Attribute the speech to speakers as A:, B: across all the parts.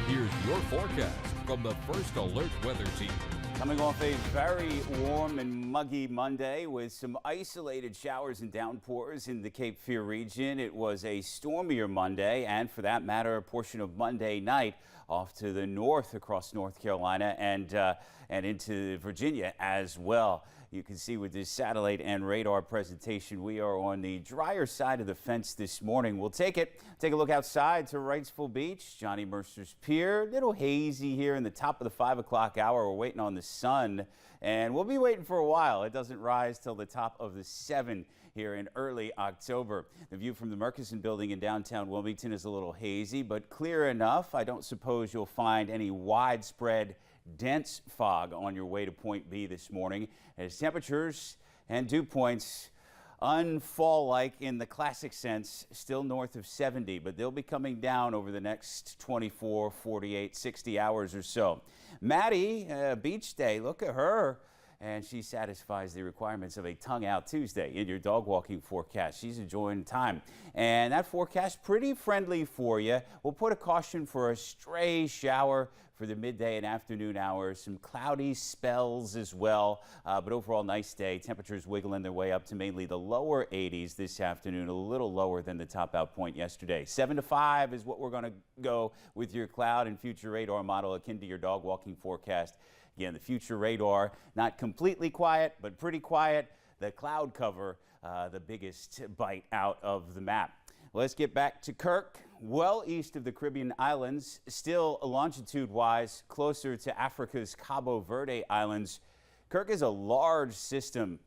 A: Here's your forecast from the First Alert Weather Team.
B: Coming off a very warm and muggy Monday with some isolated showers and downpours in the Cape Fear region. It was a stormier Monday, and for that matter, a portion of Monday night off to the north across North Carolina and into Virginia as well. You can see with this satellite and radar presentation, we are on the drier side of the fence this morning. We'll take a look outside to Wrightsville Beach, Johnny Mercer's Pier. A little hazy here in the top of the 5 o'clock hour. We're waiting on the sun, and we'll be waiting for a while. It doesn't rise till the top of the 7 here in early October. The view from the Murchison building in downtown Wilmington is a little hazy, but clear enough. I don't suppose you'll find any widespread dense fog on your way to Point B this morning, as temperatures and dew points unfall-like in the classic sense, still north of 70, but they'll be coming down over the next 24, 48, 60 hours or so. Maddie, beach day, look at her. And she satisfies the requirements of a tongue-out Tuesday in your dog walking forecast. She's enjoying time. And that forecast pretty friendly for you. We'll put a caution for a stray shower for the midday and afternoon hours. Some cloudy spells as well. But overall, nice day. Temperatures wiggling their way up to mainly the lower 80s this afternoon, a little lower than the top out point yesterday. 7 to 5 is what we're going to go with your cloud and future radar model akin to your dog walking forecast. Again, the future radar, not completely quiet, but pretty quiet. The cloud cover, the biggest bite out of the map. Let's get back to Kirk, well east of the Caribbean islands, still longitude-wise closer to Africa's Cabo Verde Islands. Kirk is a large system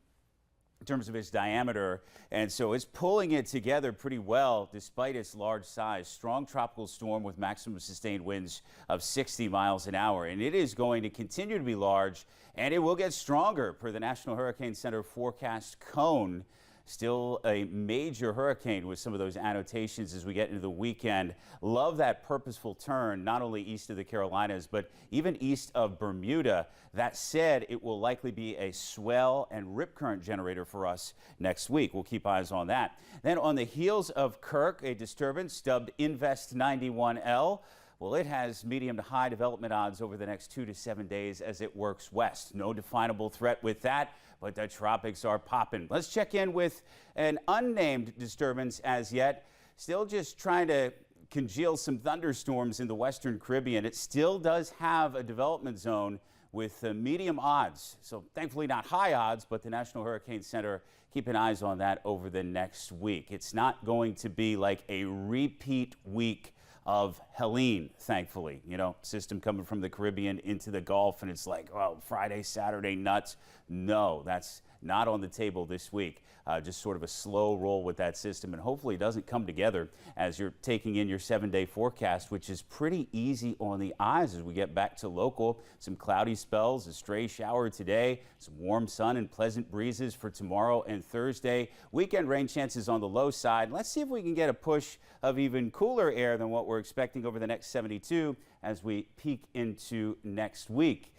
B: in terms of its diameter, and so it's pulling it together pretty well despite its large size. Strong tropical storm with maximum sustained winds of 60 miles an hour, and it is going to continue to be large, and it will get stronger per the National Hurricane Center forecast cone. Still a major hurricane with some of those annotations as we get into the weekend. Love that purposeful turn, not only east of the Carolinas, but even east of Bermuda. That said, it will likely be a swell and rip current generator for us next week. We'll keep eyes on that. Then on the heels of Kirk, a disturbance dubbed Invest 91L. Well, it has medium to high development odds over the next 2 to 7 days as it works west. No definable threat with that, but the tropics are popping. Let's check in with an unnamed disturbance as yet. Still just trying to congeal some thunderstorms in the western Caribbean. It still does have a development zone with medium odds. So thankfully not high odds, but the National Hurricane Center keeping eyes on that over the next week. It's not going to be like a repeat week of Helene, thankfully. You know, system coming from the Caribbean into the Gulf, and it's like, oh, Friday, Saturday, nuts. No, that's not on the table this week. Just sort of a slow roll with that system, and hopefully it doesn't come together as you're taking in your 7-day forecast, which is pretty easy on the eyes as we get back to local. Some cloudy spells, a stray shower today, some warm sun and pleasant breezes for tomorrow and Thursday. Weekend rain chances on the low side. Let's see if we can get a push of even cooler air than what we're expecting over the next 72 as we peek into next week.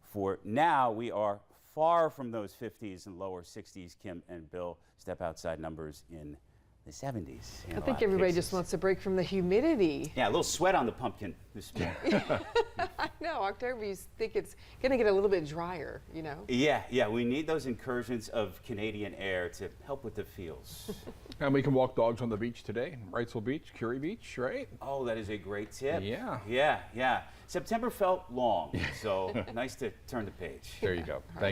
B: For now, we are far from those 50s and lower 60s. Kim and Bill, step outside numbers in the 70s.
C: I think everybody just wants a break from the humidity.
B: Yeah, a little sweat on the pumpkin this morning.
C: I know, October, you think it's going to get a little bit drier, you know?
B: Yeah, we need those incursions of Canadian air to help with the feels.
D: And we can walk dogs on the beach today, Wrightsville Beach, Curie Beach, right?
B: Oh, that is a great tip.
D: Yeah.
B: Yeah. September felt long, so nice to turn the page.
D: There you go. Thank you.